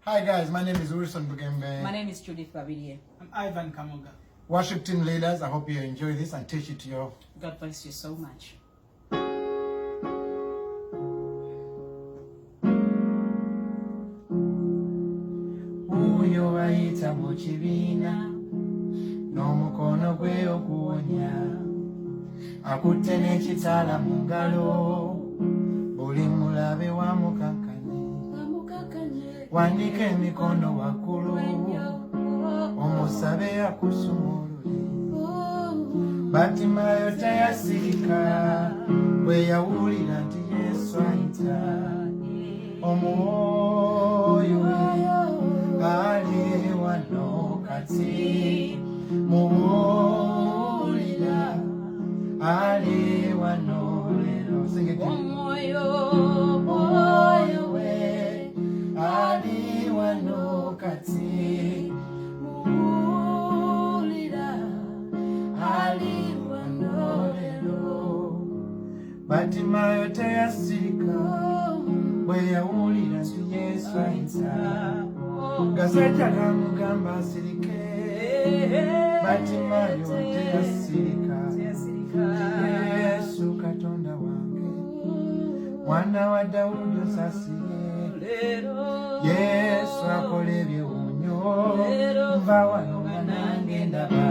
Hi guys, my name is Wilson Bugembe. My name is Judith Babirie. I'm Ivan Kamoga. Worship team leaders, I hope you enjoy this and teach it to your... God bless you so much. Uyo waita mu kibiina n'omukono gwe okuwonya akutte n'ekitala mu ngalo buli mulabe wamukankanye wandika emikono waggulu omusabe akusumulule Batimayo tayasirika bwe yawulira nti Yesu ayita omwoyo ali wano kati muwulira ali wano lero omwoyo we ali wano kati muwulira ali wano lero Batimayo tayasirika bwe yawulira nti Yesu ayita Gasajja kamugamba asirike Batimayo teyasirika Yesu Katonda wange mwana wa Dawudi osasire Yesu akola ebyewuunyo nva wano nga nange ndaba